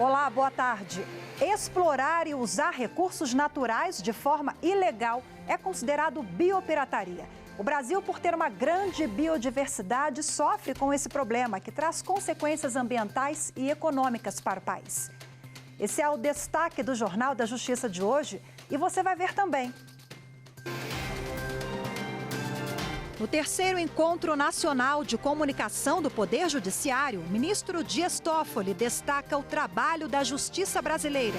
Olá, boa tarde. Explorar e usar recursos naturais de forma ilegal é considerado biopirataria. O Brasil, por ter uma grande biodiversidade, sofre com esse problema, que traz consequências ambientais e econômicas para o país. Esse é o destaque do Jornal da Justiça de hoje e você vai ver também. No terceiro Encontro Nacional de Comunicação do Poder Judiciário, o ministro Dias Toffoli destaca o trabalho da Justiça brasileira.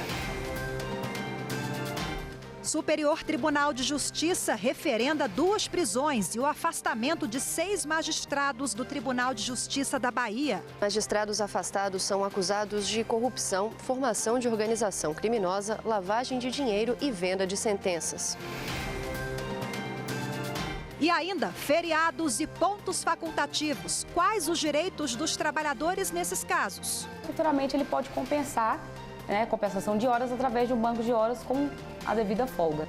Superior Tribunal de Justiça referenda 2 prisões e o afastamento de 6 magistrados do Tribunal de Justiça da Bahia. Magistrados afastados são acusados de corrupção, formação de organização criminosa, lavagem de dinheiro e venda de sentenças. E ainda, feriados e pontos facultativos. Quais os direitos dos trabalhadores nesses casos? Futuramente ele pode compensar, compensação de horas através de um banco de horas com a devida folga.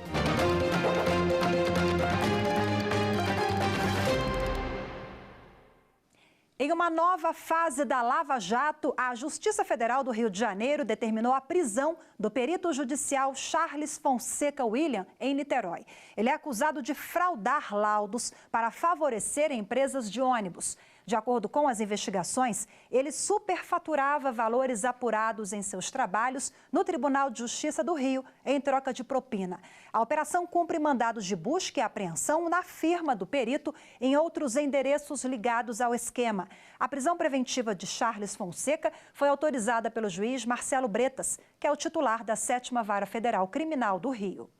Em uma nova fase da Lava Jato, a Justiça Federal do Rio de Janeiro determinou a prisão do perito judicial Charles Fonseca William, em Niterói. Ele é acusado de fraudar laudos para favorecer empresas de ônibus. De acordo com as investigações, ele superfaturava valores apurados em seus trabalhos no Tribunal de Justiça do Rio, em troca de propina. A operação cumpre mandados de busca e apreensão na firma do perito em outros endereços ligados ao esquema. A prisão preventiva de Charles Fonseca foi autorizada pelo juiz Marcelo Bretas, que é o titular da 7ª Vara Federal Criminal do Rio.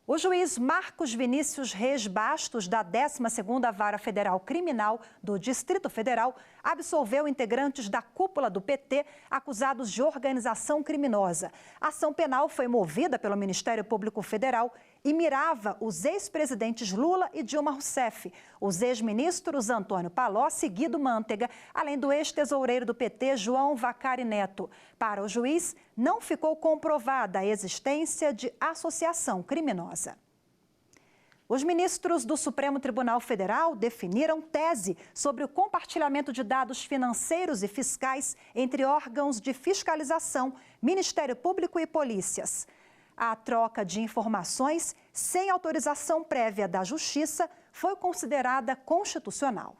O juiz Marcos Vinícius Reis Bastos, da 12ª Vara Federal Criminal do Distrito Federal, absolveu integrantes da cúpula do PT acusados de organização criminosa. A ação penal foi movida pelo Ministério Público Federal e mirava os ex-presidentes Lula e Dilma Rousseff, os ex-ministros Antônio Palocci e Guido Mantega, além do ex-tesoureiro do PT, João Vacari Neto. Para o juiz, não ficou comprovada a existência de associação criminosa. Os ministros do Supremo Tribunal Federal definiram tese sobre o compartilhamento de dados financeiros e fiscais entre órgãos de fiscalização, Ministério Público e polícias. A troca de informações sem autorização prévia da Justiça foi considerada constitucional.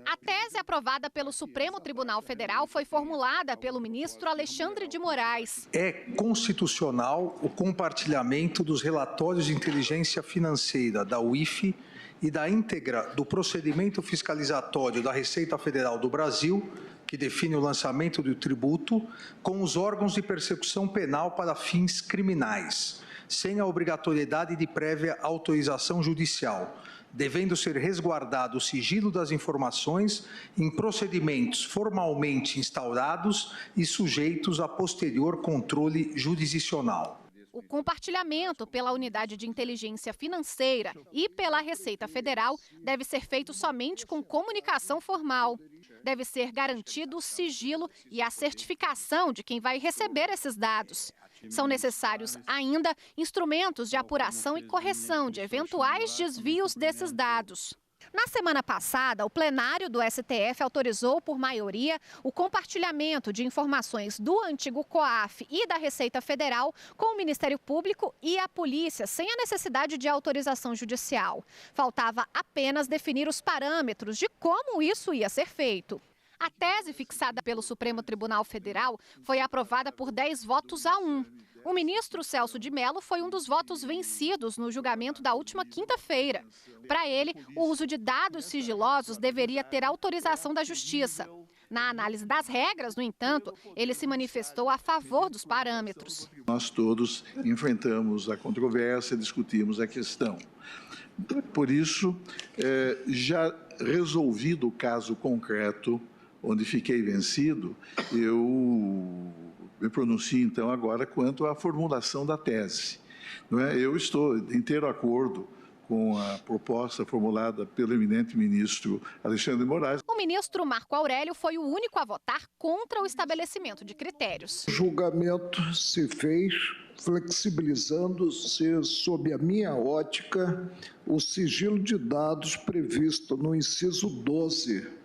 A tese aprovada pelo Supremo Tribunal Federal foi formulada pelo ministro Alexandre de Moraes. É constitucional o compartilhamento dos relatórios de inteligência financeira da UIF e da íntegra do procedimento fiscalizatório da Receita Federal do Brasil, que define o lançamento do tributo, com os órgãos de persecução penal para fins criminais, sem a obrigatoriedade de prévia autorização judicial, devendo ser resguardado o sigilo das informações em procedimentos formalmente instaurados e sujeitos a posterior controle jurisdicional. O compartilhamento pela Unidade de Inteligência Financeira e pela Receita Federal deve ser feito somente com comunicação formal. Deve ser garantido o sigilo e a certificação de quem vai receber esses dados. São necessários ainda instrumentos de apuração e correção de eventuais desvios desses dados. Na semana passada, o plenário do STF autorizou por maioria o compartilhamento de informações do antigo COAF e da Receita Federal com o Ministério Público e a Polícia, sem a necessidade de autorização judicial. Faltava apenas definir os parâmetros de como isso ia ser feito. A tese fixada pelo Supremo Tribunal Federal foi aprovada por 10 votos a 1. O ministro Celso de Mello foi um dos votos vencidos no julgamento da última quinta-feira. Para ele, o uso de dados sigilosos deveria ter autorização da Justiça. Na análise das regras, no entanto, ele se manifestou a favor dos parâmetros. Nós todos enfrentamos a controvérsia, discutimos a questão. Por isso, já resolvido o caso concreto, onde fiquei vencido, eu me pronuncio, então, agora quanto à formulação da tese. Eu estou em inteiro acordo com a proposta formulada pelo eminente ministro Alexandre de Moraes. O ministro Marco Aurélio foi o único a votar contra o estabelecimento de critérios. O julgamento se fez flexibilizando-se, sob a minha ótica, o sigilo de dados previsto no inciso 12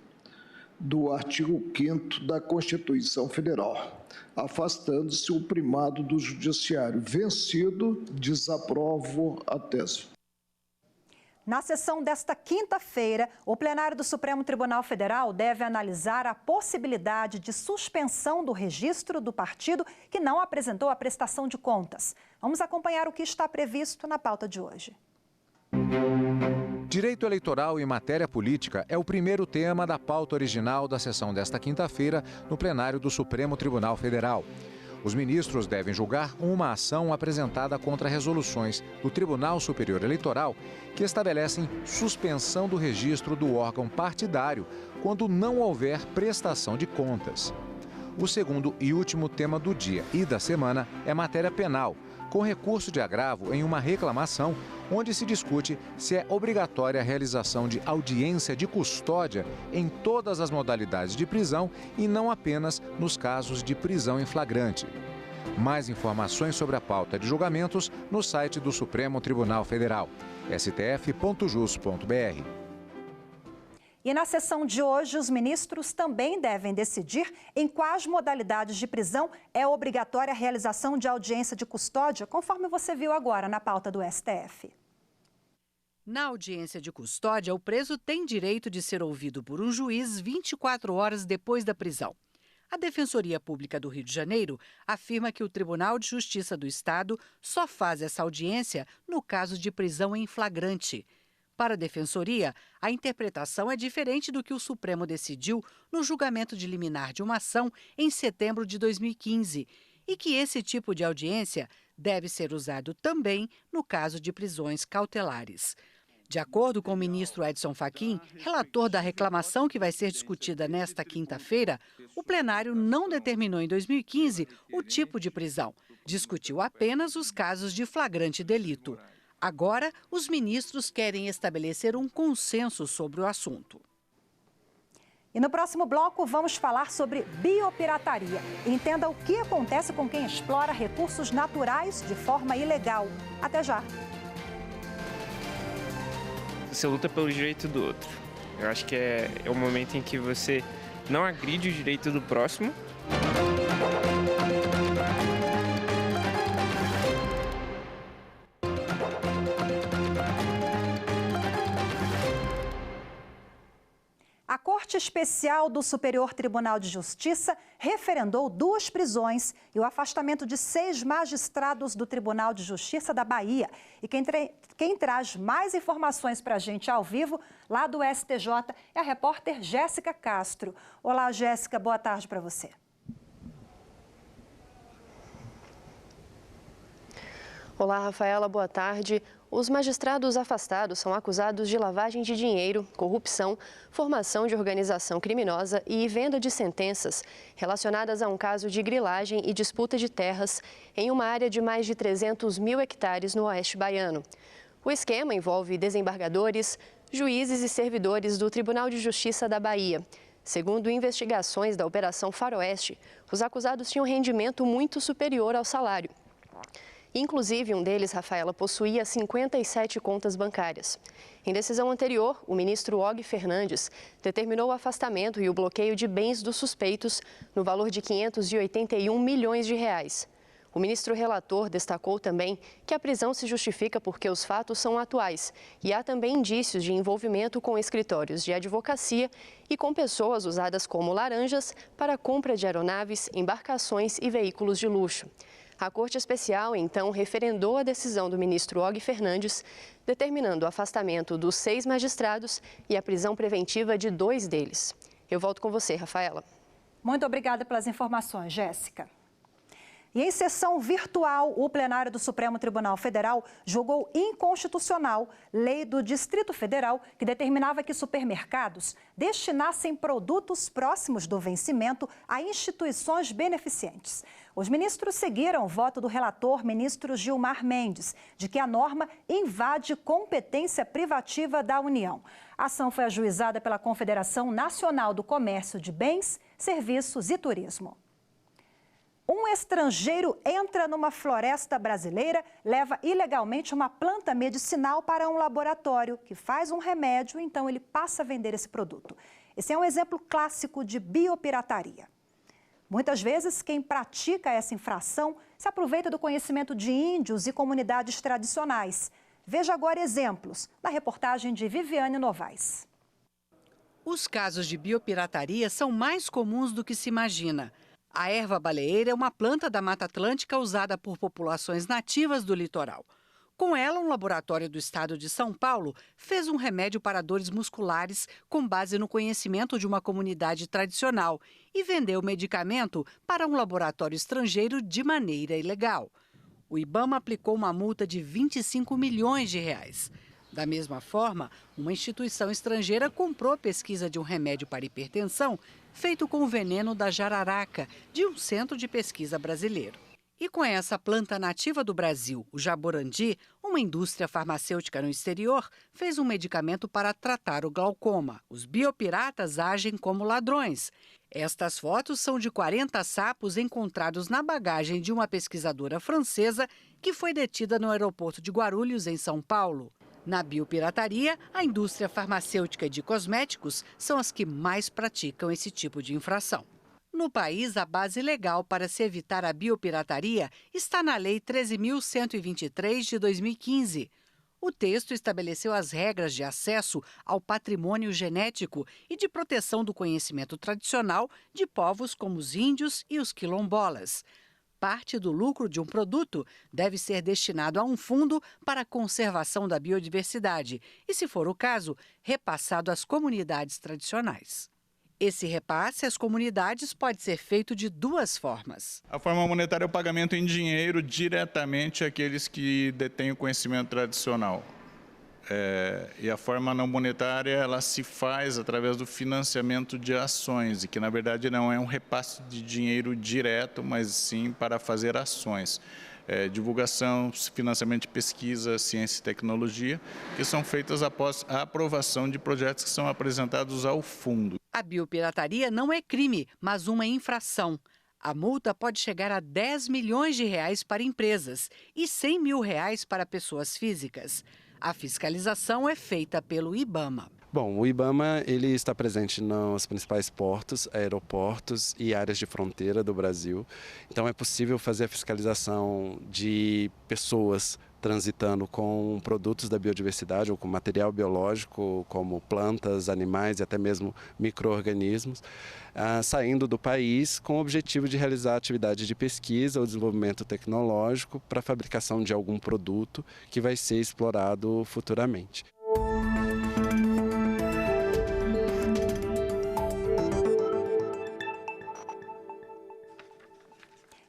do artigo 5º da Constituição Federal, afastando-se o primado do Judiciário. Vencido, desaprovo a tese. Na sessão desta quinta-feira, o plenário do Supremo Tribunal Federal deve analisar a possibilidade de suspensão do registro do partido que não apresentou a prestação de contas. Vamos acompanhar o que está previsto na pauta de hoje. Direito eleitoral e matéria política é o primeiro tema da pauta original da sessão desta quinta-feira no plenário do Supremo Tribunal Federal. Os ministros devem julgar uma ação apresentada contra resoluções do Tribunal Superior Eleitoral que estabelecem suspensão do registro do órgão partidário quando não houver prestação de contas. O segundo e último tema do dia e da semana é matéria penal, com recurso de agravo em uma reclamação, onde se discute se é obrigatória a realização de audiência de custódia em todas as modalidades de prisão e não apenas nos casos de prisão em flagrante. Mais informações sobre a pauta de julgamentos no site do Supremo Tribunal Federal, stf.jus.br. E na sessão de hoje, os ministros também devem decidir em quais modalidades de prisão é obrigatória a realização de audiência de custódia, conforme você viu agora na pauta do STF. Na audiência de custódia, o preso tem direito de ser ouvido por um juiz 24 horas depois da prisão. A Defensoria Pública do Rio de Janeiro afirma que o Tribunal de Justiça do Estado só faz essa audiência no caso de prisão em flagrante. Para a Defensoria, a interpretação é diferente do que o Supremo decidiu no julgamento de liminar de uma ação em setembro de 2015 e que esse tipo de audiência deve ser usado também no caso de prisões cautelares. De acordo com o ministro Edson Fachin, relator da reclamação que vai ser discutida nesta quinta-feira, o plenário não determinou em 2015 o tipo de prisão. Discutiu apenas os casos de flagrante delito. Agora, os ministros querem estabelecer um consenso sobre o assunto. E no próximo bloco vamos falar sobre biopirataria. Entenda o que acontece com quem explora recursos naturais de forma ilegal. Até já! Você luta pelo direito do outro. Eu acho que é o momento em que você não agride o direito do próximo. A Corte Especial do Superior Tribunal de Justiça referendou 2 prisões e o afastamento de 6 magistrados do Tribunal de Justiça da Bahia. E quem traz mais informações para a gente ao vivo, lá do STJ, é a repórter Jéssica Castro. Olá, Jéssica, boa tarde para você. Olá, Rafaela, boa tarde. Os magistrados afastados são acusados de lavagem de dinheiro, corrupção, formação de organização criminosa e venda de sentenças relacionadas a um caso de grilagem e disputa de terras em uma área de mais de 300 mil hectares no Oeste Baiano. O esquema envolve desembargadores, juízes e servidores do Tribunal de Justiça da Bahia. Segundo investigações da Operação Faroeste, os acusados tinham rendimento muito superior ao salário. Inclusive, um deles, Rafaela, possuía 57 contas bancárias. Em decisão anterior, o ministro Og Fernandes determinou o afastamento e o bloqueio de bens dos suspeitos no valor de 581 milhões de reais. O ministro relator destacou também que a prisão se justifica porque os fatos são atuais e há também indícios de envolvimento com escritórios de advocacia e com pessoas usadas como laranjas para a compra de aeronaves, embarcações e veículos de luxo. A Corte Especial, então, referendou a decisão do ministro Og Fernandes, determinando o afastamento dos 6 magistrados e a prisão preventiva de 2 deles. Eu volto com você, Rafaela. Muito obrigada pelas informações, Jéssica. E em sessão virtual, o plenário do Supremo Tribunal Federal julgou inconstitucional lei do Distrito Federal que determinava que supermercados destinassem produtos próximos do vencimento a instituições beneficentes. Os ministros seguiram o voto do relator, ministro Gilmar Mendes, de que a norma invade competência privativa da União. A ação foi ajuizada pela Confederação Nacional do Comércio de Bens, Serviços e Turismo. Um estrangeiro entra numa floresta brasileira, leva ilegalmente uma planta medicinal para um laboratório que faz um remédio, então ele passa a vender esse produto. Esse é um exemplo clássico de biopirataria. Muitas vezes, quem pratica essa infração se aproveita do conhecimento de índios e comunidades tradicionais. Veja agora exemplos na reportagem de Viviane Novaes. Os casos de biopirataria são mais comuns do que se imagina. A erva baleeira é uma planta da Mata Atlântica usada por populações nativas do litoral. Com ela, um laboratório do estado de São Paulo fez um remédio para dores musculares com base no conhecimento de uma comunidade tradicional e vendeu o medicamento para um laboratório estrangeiro de maneira ilegal. O IBAMA aplicou uma multa de 25 milhões de reais. Da mesma forma, uma instituição estrangeira comprou a pesquisa de um remédio para hipertensão feito com o veneno da jararaca, de um centro de pesquisa brasileiro. E com essa planta nativa do Brasil, o jaborandi, uma indústria farmacêutica no exterior fez um medicamento para tratar o glaucoma. Os biopiratas agem como ladrões. Estas fotos são de 40 sapos encontrados na bagagem de uma pesquisadora francesa que foi detida no aeroporto de Guarulhos, em São Paulo. Na biopirataria, a indústria farmacêutica e de cosméticos são as que mais praticam esse tipo de infração. No país, a base legal para se evitar a biopirataria está na Lei 13.123 de 2015. O texto estabeleceu as regras de acesso ao patrimônio genético e de proteção do conhecimento tradicional de povos como os índios e os quilombolas. Parte do lucro de um produto deve ser destinado a um fundo para a conservação da biodiversidade e, se for o caso, repassado às comunidades tradicionais. Esse repasse às comunidades pode ser feito de duas formas. A forma monetária é o pagamento em dinheiro diretamente àqueles que detêm o conhecimento tradicional. E a forma não monetária ela se faz através do financiamento de ações, e que na verdade não é um repasse de dinheiro direto, mas sim para fazer ações. Divulgação, financiamento de pesquisa, ciência e tecnologia, que são feitas após a aprovação de projetos que são apresentados ao fundo. A biopirataria não é crime, mas uma infração. A multa pode chegar a 10 milhões de reais para empresas e 100 mil reais para pessoas físicas. A fiscalização é feita pelo IBAMA. Bom, o IBAMA ele está presente nos principais portos, aeroportos e áreas de fronteira do Brasil. Então é possível fazer a fiscalização de pessoas transitando com produtos da biodiversidade ou com material biológico, como plantas, animais e até mesmo micro-organismos, saindo do país com o objetivo de realizar atividade de pesquisa ou desenvolvimento tecnológico para a fabricação de algum produto que vai ser explorado futuramente.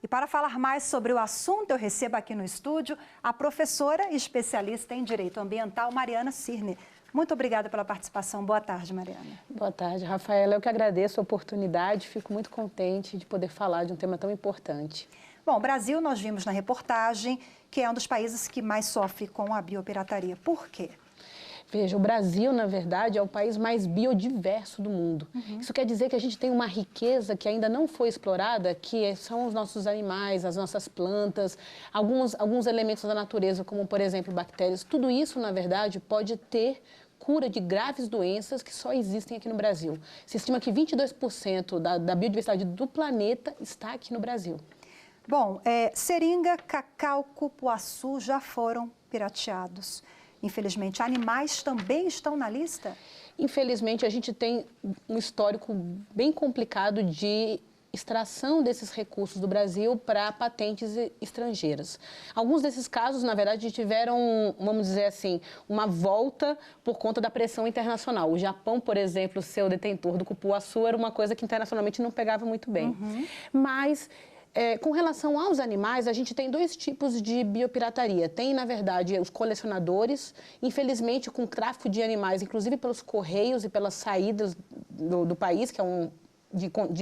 E para falar mais sobre o assunto, eu recebo aqui no estúdio a professora e especialista em Direito Ambiental, Mariana Cirne. Muito obrigada pela participação. Boa tarde, Mariana. Boa tarde, Rafaela. Eu que agradeço a oportunidade, fico muito contente de poder falar de um tema tão importante. Bom, o Brasil, nós vimos na reportagem, que é um dos países que mais sofre com a biopirataria. Por quê? Veja, o Brasil, na verdade, é o país mais biodiverso do mundo. Isso quer dizer que a gente tem uma riqueza que ainda não foi explorada, que são os nossos animais, as nossas plantas, alguns elementos da natureza, como, por exemplo, bactérias. Tudo isso, na verdade, pode ter cura de graves doenças que só existem aqui no Brasil. Se estima que 22% da biodiversidade do planeta está aqui no Brasil. Bom, seringa, cacau, cupuaçu já foram pirateados. Infelizmente, animais também estão na lista? Infelizmente, a gente tem um histórico bem complicado de extração desses recursos do Brasil para patentes estrangeiras. Alguns desses casos, na verdade, tiveram, vamos dizer assim, uma volta por conta da pressão internacional. O Japão, por exemplo, ser o detentor do cupuaçu era uma coisa que internacionalmente não pegava muito bem. Mas com relação aos animais, a gente tem dois tipos de biopirataria. Tem, na verdade, os colecionadores, infelizmente, com tráfico de animais, inclusive pelos correios e pelas saídas do país, que é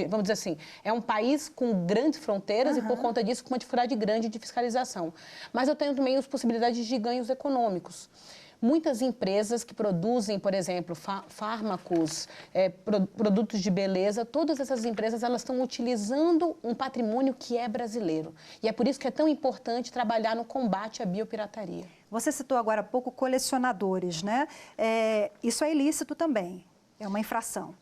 vamos dizer assim, é um país com grandes fronteiras e, por conta disso, com uma dificuldade grande de fiscalização. Mas eu tenho também as possibilidades de ganhos econômicos. Muitas empresas que produzem, por exemplo, fármacos, produtos de beleza, todas essas empresas elas estão utilizando um patrimônio que é brasileiro. E é por isso que é tão importante trabalhar no combate à biopirataria. Você citou agora há pouco colecionadores, né? Isso é ilícito também. É uma infração.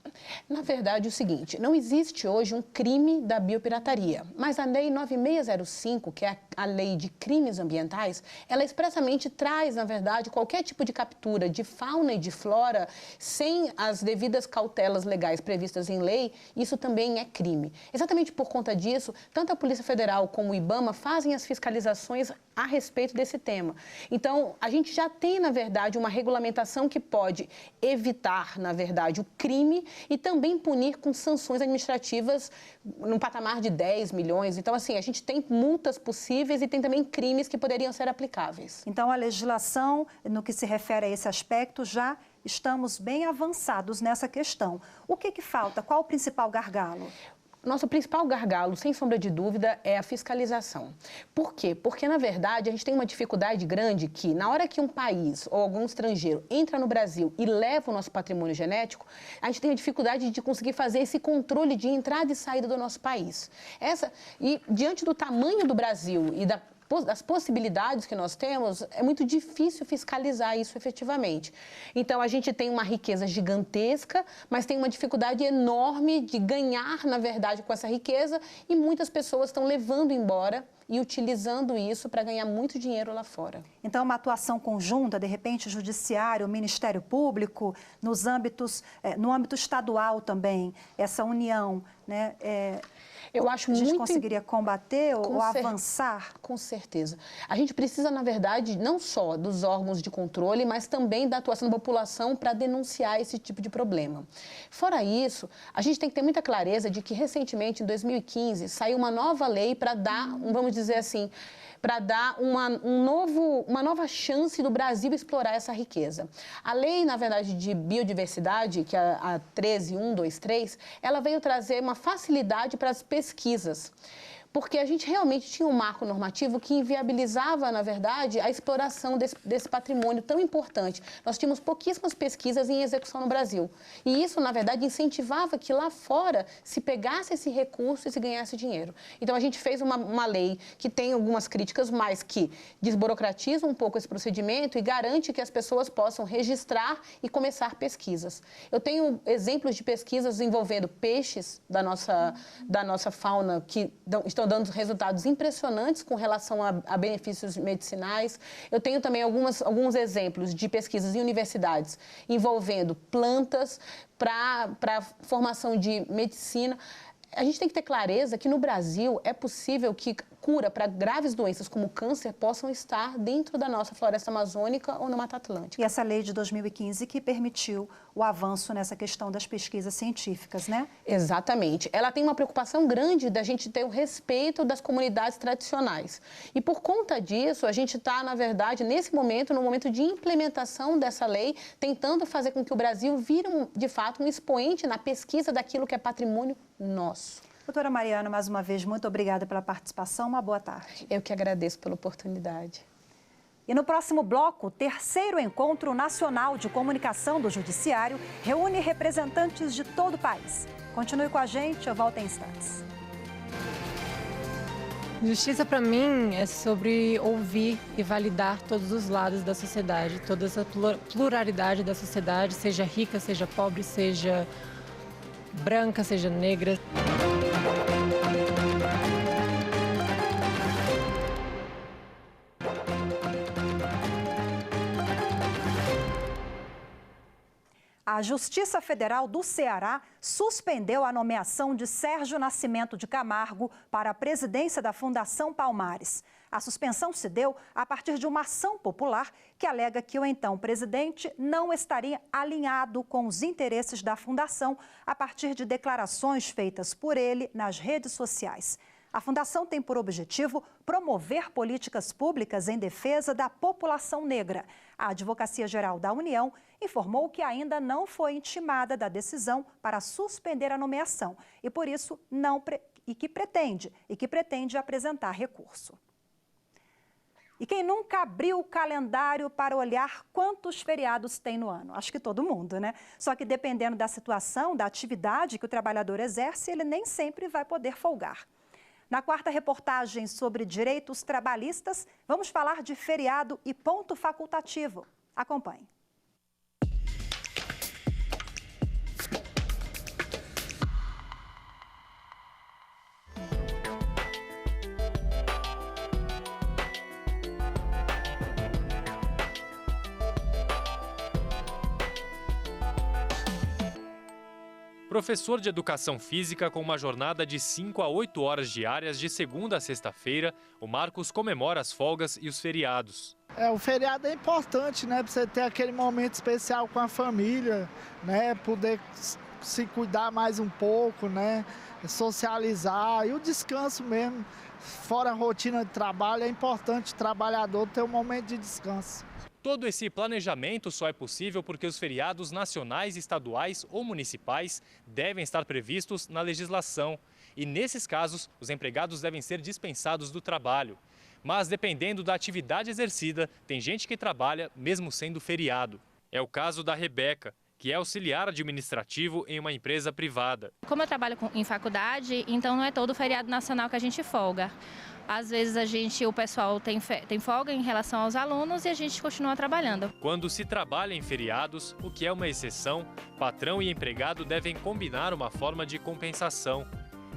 Na verdade, é o seguinte, não existe hoje um crime da biopirataria, mas a Lei 9605, que é a lei de crimes ambientais, ela expressamente traz, na verdade, qualquer tipo de captura de fauna e de flora sem as devidas cautelas legais previstas em lei, isso também é crime. Exatamente por conta disso, tanto a Polícia Federal como o IBAMA fazem as fiscalizações a respeito desse tema. Então, a gente já tem, na verdade, uma regulamentação que pode evitar, na verdade, o crime e também punir com sanções administrativas num patamar de 10 milhões. Então, assim, a gente tem multas possíveis e tem também crimes que poderiam ser aplicáveis. Então, a legislação, no que se refere a esse aspecto, já estamos bem avançados nessa questão. O que falta? Qual o principal gargalo? Nosso principal gargalo, sem sombra de dúvida, é a fiscalização. Por quê? Porque, na verdade, a gente tem uma dificuldade grande que, na hora que um país ou algum estrangeiro entra no Brasil e leva o nosso patrimônio genético, a gente tem a dificuldade de conseguir fazer esse controle de entrada e saída do nosso país. E, diante do tamanho do Brasil e das possibilidades que nós temos, é muito difícil fiscalizar isso efetivamente. Então, a gente tem uma riqueza gigantesca, mas tem uma dificuldade enorme de ganhar, na verdade, com essa riqueza, e muitas pessoas estão levando embora e utilizando isso para ganhar muito dinheiro lá fora. Então, uma atuação conjunta, de repente, Judiciário, Ministério Público, no âmbito estadual também, essa união, né? Eu acho a gente muito... conseguiria combater ou avançar? Com certeza. A gente precisa, na verdade, não só dos órgãos de controle, mas também da atuação da população para denunciar esse tipo de problema. Fora isso, a gente tem que ter muita clareza de que, recentemente, em 2015, saiu uma nova lei para dar, vamos dizer assim, para dar uma nova chance do Brasil explorar essa riqueza. A lei, na verdade, de biodiversidade, que é a 13123, ela veio trazer uma facilidade para as pesquisas. Porque a gente realmente tinha um marco normativo que inviabilizava, na verdade, a exploração desse patrimônio tão importante. Nós tínhamos pouquíssimas pesquisas em execução no Brasil. E isso, na verdade, incentivava que lá fora se pegasse esse recurso e se ganhasse dinheiro. Então, a gente fez uma lei que tem algumas críticas, mas que desburocratiza um pouco esse procedimento e garante que as pessoas possam registrar e começar pesquisas. Eu tenho exemplos de pesquisas envolvendo peixes da nossa fauna que estão dando resultados impressionantes com relação a benefícios medicinais. Eu tenho também alguns exemplos de pesquisas em universidades envolvendo plantas para formação de medicina. A gente tem que ter clareza que no Brasil é possível que cura para graves doenças como câncer possam estar dentro da nossa floresta amazônica ou na Mata Atlântica. E essa lei de 2015 que permitiu o avanço nessa questão das pesquisas científicas, né? Exatamente. Ela tem uma preocupação grande da gente ter o respeito das comunidades tradicionais. E por conta disso, a gente está, na verdade, nesse momento, no momento de implementação dessa lei, tentando fazer com que o Brasil vire, de fato, um expoente na pesquisa daquilo que é patrimônio nosso. Doutora Mariana, mais uma vez, muito obrigada pela participação. Uma boa tarde. Eu que agradeço pela oportunidade. E no próximo bloco, o terceiro Encontro Nacional de Comunicação do Judiciário reúne representantes de todo o país. Continue com a gente, eu volto em instantes. Justiça, para mim, é sobre ouvir e validar todos os lados da sociedade, toda essa pluralidade da sociedade, seja rica, seja pobre, seja branca, seja negra. A Justiça Federal do Ceará suspendeu a nomeação de Sérgio Nascimento de Camargo para a presidência da Fundação Palmares. A suspensão se deu a partir de uma ação popular que alega que o então presidente não estaria alinhado com os interesses da fundação a partir de declarações feitas por ele nas redes sociais. A fundação tem por objetivo promover políticas públicas em defesa da população negra. A Advocacia Geral da União informou que ainda não foi intimada da decisão para suspender a nomeação e, por isso, que pretende apresentar recurso. E quem nunca abriu o calendário para olhar quantos feriados tem no ano? Acho que todo mundo, né? Só que dependendo da situação, da atividade que o trabalhador exerce, ele nem sempre vai poder folgar. Na quarta reportagem sobre direitos trabalhistas, vamos falar de feriado e ponto facultativo. Acompanhe. Professor de Educação Física com uma jornada de 5 a 8 horas diárias de segunda a sexta-feira, o Marcos comemora as folgas e os feriados. O feriado é importante, né, para você ter aquele momento especial com a família, né, poder se cuidar mais um pouco, né, socializar e o descanso mesmo. Fora a rotina de trabalho, é importante o trabalhador ter um momento de descanso. Todo esse planejamento só é possível porque os feriados nacionais, estaduais ou municipais devem estar previstos na legislação. E nesses casos, os empregados devem ser dispensados do trabalho. Mas dependendo da atividade exercida, tem gente que trabalha mesmo sendo feriado. É o caso da Rebeca, que é auxiliar administrativo em uma empresa privada. Como eu trabalho em faculdade, então não é todo feriado nacional que a gente folga. Às vezes o pessoal tem folga em relação aos alunos e a gente continua trabalhando. Quando se trabalha em feriados, o que é uma exceção, patrão e empregado devem combinar uma forma de compensação.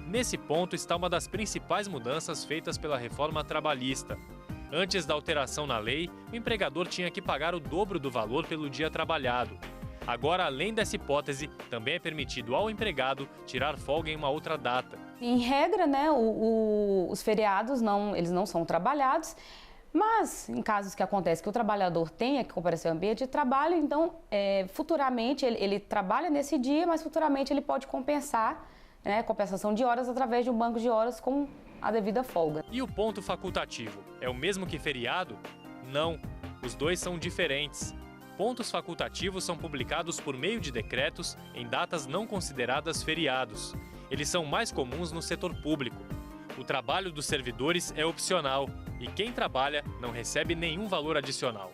Nesse ponto está uma das principais mudanças feitas pela reforma trabalhista. Antes da alteração na lei, o empregador tinha que pagar o dobro do valor pelo dia trabalhado. Agora, além dessa hipótese, também é permitido ao empregado tirar folga em uma outra data. Em regra, né, os feriados eles não são trabalhados, mas em casos que acontece que o trabalhador tenha que comparecer ao ambiente de trabalho, então futuramente ele trabalha nesse dia, mas futuramente ele pode compensar, né, compensação de horas através de um banco de horas com a devida folga. E o ponto facultativo é o mesmo que feriado? Não, os dois são diferentes. Pontos facultativos são publicados por meio de decretos em datas não consideradas feriados. Eles são mais comuns no setor público. O trabalho dos servidores é opcional e quem trabalha não recebe nenhum valor adicional.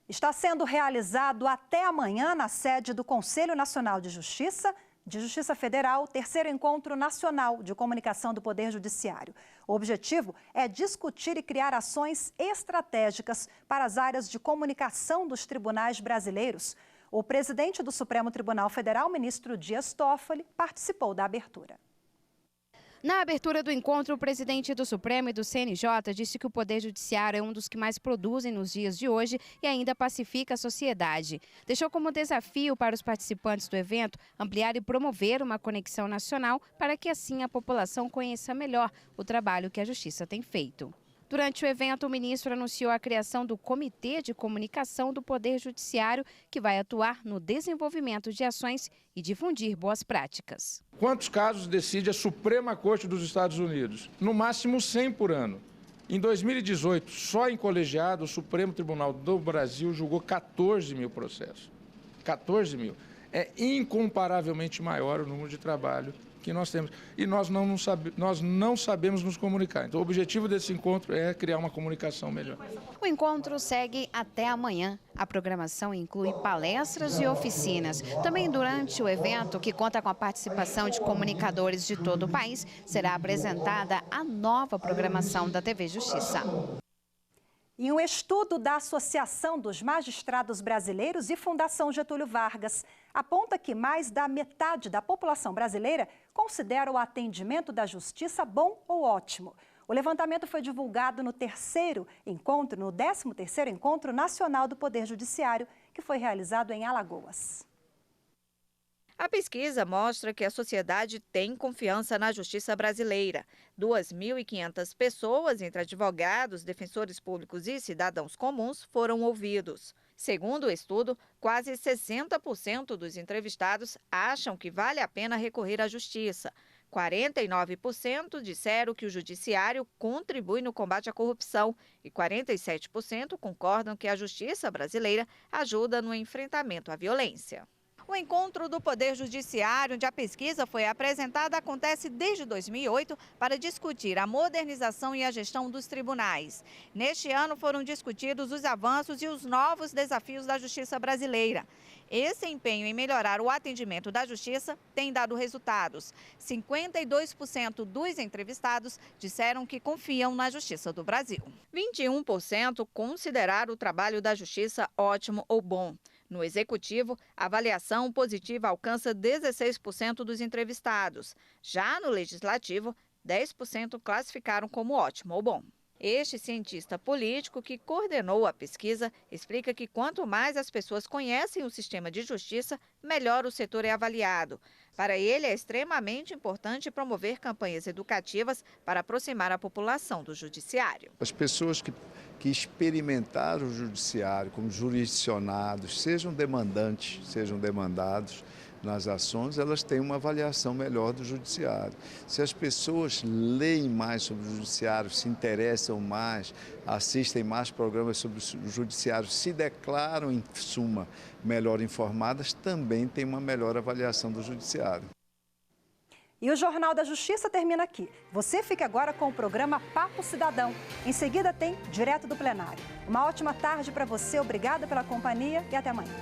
Está sendo realizado até amanhã na sede do Conselho Nacional de Justiça Federal, terceiro encontro nacional de comunicação do Poder Judiciário. O objetivo é discutir e criar ações estratégicas para as áreas de comunicação dos tribunais brasileiros. O presidente do Supremo Tribunal Federal, ministro Dias Toffoli, participou da abertura. Na abertura do encontro, o presidente do Supremo e do CNJ disse que o Poder Judiciário é um dos que mais produzem nos dias de hoje e ainda pacifica a sociedade. Deixou como desafio para os participantes do evento ampliar e promover uma conexão nacional para que assim a população conheça melhor o trabalho que a Justiça tem feito. Durante o evento, o ministro anunciou a criação do Comitê de Comunicação do Poder Judiciário, que vai atuar no desenvolvimento de ações e difundir boas práticas. Quantos casos decide a Suprema Corte dos Estados Unidos? No máximo 100 por ano. Em 2018, só em colegiado, o Supremo Tribunal do Brasil julgou 14 mil processos. 14 mil. É incomparavelmente maior o número de trabalho que nós temos. E nós não sabemos nos comunicar. Então, o objetivo desse encontro é criar uma comunicação melhor. O encontro segue até amanhã. A programação inclui palestras e oficinas. Também durante o evento, que conta com a participação de comunicadores de todo o país, será apresentada a nova programação da TV Justiça. Em um estudo da Associação dos Magistrados Brasileiros e Fundação Getúlio Vargas, aponta que mais da metade da população brasileira considera o atendimento da justiça bom ou ótimo. O levantamento foi divulgado no 13º Encontro Nacional do Poder Judiciário, que foi realizado em Alagoas. A pesquisa mostra que a sociedade tem confiança na justiça brasileira. 2.500 pessoas, entre advogados, defensores públicos e cidadãos comuns, foram ouvidos. Segundo o estudo, quase 60% dos entrevistados acham que vale a pena recorrer à justiça. 49% disseram que o judiciário contribui no combate à corrupção e 47% concordam que a justiça brasileira ajuda no enfrentamento à violência. O encontro do Poder Judiciário, onde a pesquisa foi apresentada, acontece desde 2008 para discutir a modernização e a gestão dos tribunais. Neste ano foram discutidos os avanços e os novos desafios da justiça brasileira. Esse empenho em melhorar o atendimento da justiça tem dado resultados. 52% dos entrevistados disseram que confiam na justiça do Brasil. 21% consideraram o trabalho da justiça ótimo ou bom. No Executivo, a avaliação positiva alcança 16% dos entrevistados. Já no Legislativo, 10% classificaram como ótimo ou bom. Este cientista político que coordenou a pesquisa explica que quanto mais as pessoas conhecem o sistema de justiça, melhor o setor é avaliado. Para ele, é extremamente importante promover campanhas educativas para aproximar a população do judiciário. As pessoas que experimentaram o judiciário como jurisdicionados, sejam demandantes, sejam demandados nas ações, elas têm uma avaliação melhor do judiciário. Se as pessoas leem mais sobre o judiciário, se interessam mais, assistem mais programas sobre o judiciário, se declaram, em suma, melhor informadas, também tem uma melhor avaliação do judiciário. E o Jornal da Justiça termina aqui. Você fica agora com o programa Papo Cidadão. Em seguida tem Direto do Plenário. Uma ótima tarde para você, obrigada pela companhia e até amanhã.